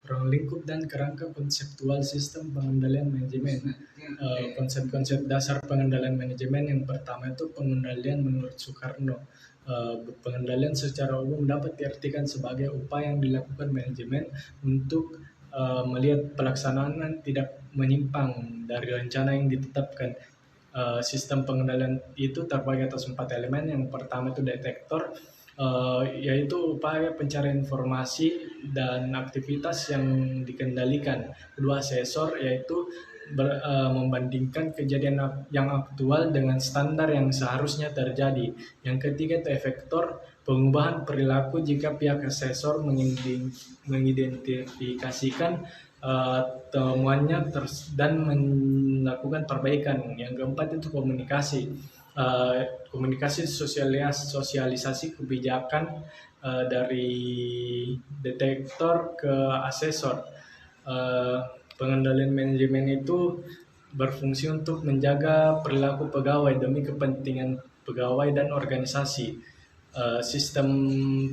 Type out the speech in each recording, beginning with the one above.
Ruang lingkup dan kerangka konseptual sistem pengendalian manajemen. Konsep-konsep dasar pengendalian manajemen yang pertama itu pengendalian menurut Soekarno. Pengendalian secara umum dapat diartikan sebagai upaya yang dilakukan manajemen untuk melihat pelaksanaan tidak menyimpang dari rencana yang ditetapkan. Sistem pengendalian itu terbagi atas 4 elemen. Yang pertama itu detektor, yaitu upaya pencarian informasi dan aktivitas yang dikendalikan. Kedua, asesor, yaitu membandingkan kejadian yang aktual dengan standar yang seharusnya terjadi. Yang ketiga itu efektor, pengubahan perilaku jika pihak asesor mengidentifikasikan temuannya dan melakukan perbaikan. Yang keempat itu komunikasi. Komunikasi sosialisasi kebijakan dari detektor ke asesor. Pengendalian manajemen itu berfungsi untuk menjaga perilaku pegawai demi kepentingan pegawai dan organisasi. Sistem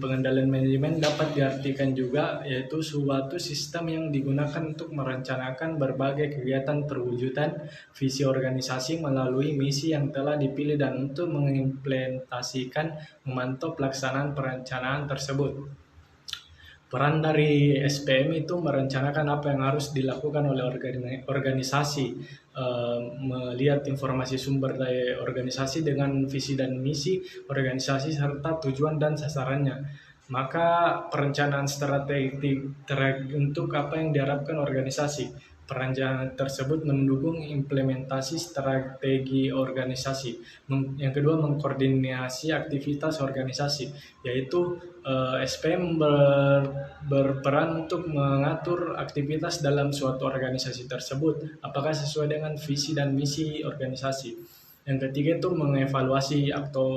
pengendalian manajemen dapat diartikan juga yaitu suatu sistem yang digunakan untuk merencanakan berbagai kegiatan perwujudan visi organisasi melalui misi yang telah dipilih dan untuk mengimplementasikan memantau pelaksanaan perencanaan tersebut. Peran dari SPM itu merencanakan apa yang harus dilakukan oleh organisasi, melihat informasi sumber daya organisasi dengan visi dan misi organisasi serta tujuan dan sasarannya. Maka perencanaan strategi untuk apa yang diharapkan organisasi. Perencanaan tersebut mendukung implementasi strategi organisasi. Yang kedua, mengkoordinasi aktivitas organisasi, yaitu SPM berperan untuk mengatur aktivitas dalam suatu organisasi tersebut, apakah sesuai dengan visi dan misi organisasi. Yang ketiga itu mengevaluasi atau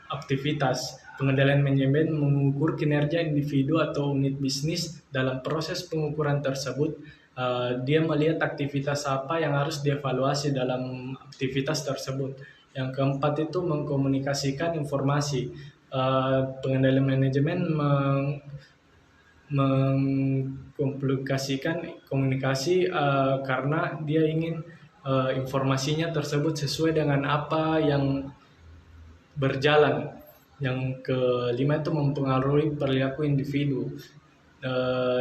aktivitas. Pengendalian manajemen mengukur kinerja individu atau unit bisnis. Dalam proses pengukuran tersebut, dia melihat aktivitas apa yang harus dievaluasi dalam aktivitas tersebut. Yang keempat itu mengkomunikasikan informasi. Pengendalian manajemen mengkomunikasikan komunikasi karena dia ingin informasinya tersebut sesuai dengan apa yang berjalan. Yang kelima itu mempengaruhi perilaku individu,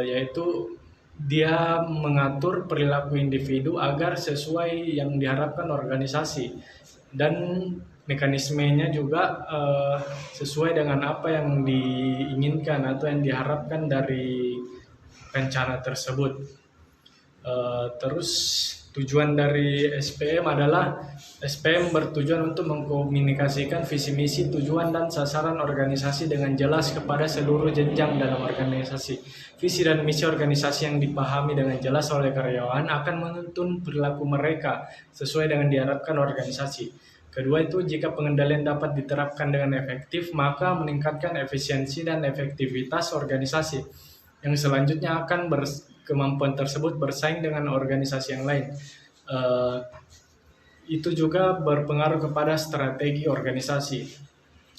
yaitu dia mengatur perilaku individu agar sesuai yang diharapkan organisasi dan mekanismenya juga sesuai dengan apa yang diinginkan atau yang diharapkan dari rencana tersebut. Terus tujuan dari SPM adalah SPM bertujuan untuk mengkomunikasikan visi misi, tujuan dan sasaran organisasi dengan jelas kepada seluruh jenjang dalam organisasi. Visi dan misi organisasi yang dipahami dengan jelas oleh karyawan akan menuntun perilaku mereka sesuai dengan diharapkan organisasi. Kedua itu, jika pengendalian dapat diterapkan dengan efektif, maka meningkatkan efisiensi dan efektivitas organisasi. Yang selanjutnya akan kemampuan tersebut bersaing dengan organisasi yang lain. Itu juga berpengaruh kepada strategi organisasi.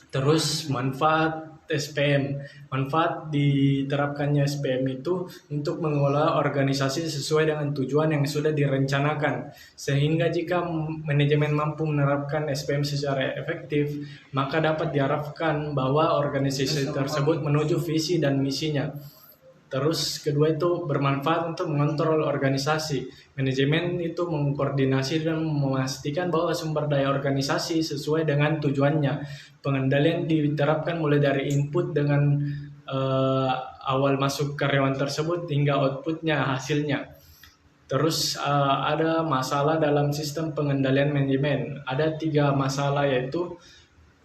Terus manfaat SPM. Manfaat diterapkannya SPM itu untuk mengelola organisasi sesuai dengan tujuan yang sudah direncanakan. Sehingga jika manajemen mampu menerapkan SPM secara efektif, maka dapat diharapkan bahwa organisasi tersebut menuju visi dan misinya. Terus kedua itu bermanfaat untuk mengontrol organisasi. Manajemen itu mengkoordinasi dan memastikan bahwa sumber daya organisasi sesuai dengan tujuannya. Pengendalian diterapkan mulai dari input dengan awal masuk karyawan tersebut hingga outputnya, hasilnya. Terus ada masalah dalam sistem pengendalian manajemen. Ada 3 masalah, yaitu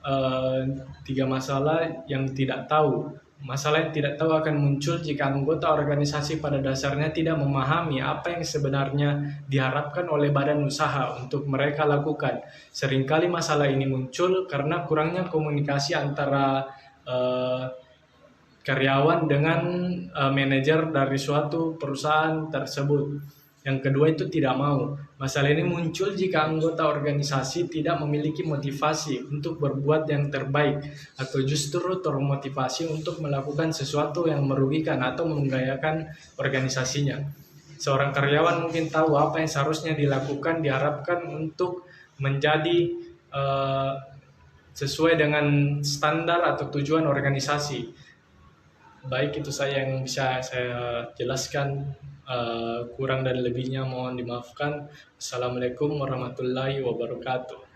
3 masalah yang tidak tahu. Masalah yang tidak tahu akan muncul jika anggota organisasi pada dasarnya tidak memahami apa yang sebenarnya diharapkan oleh badan usaha untuk mereka lakukan. Seringkali masalah ini muncul karena kurangnya komunikasi antara karyawan dengan manajer dari suatu perusahaan tersebut. Yang kedua itu tidak mau. Masalah ini muncul jika anggota organisasi tidak memiliki motivasi untuk berbuat yang terbaik atau justru termotivasi untuk melakukan sesuatu yang merugikan atau menggayakan organisasinya. Seorang karyawan mungkin tahu apa yang seharusnya dilakukan, diharapkan untuk menjadi eh, sesuai dengan standar atau tujuan organisasi. Baik, itu saya yang bisa saya jelaskan. Kurang dan lebihnya mohon dimaafkan. Assalamualaikum warahmatullahi wabarakatuh.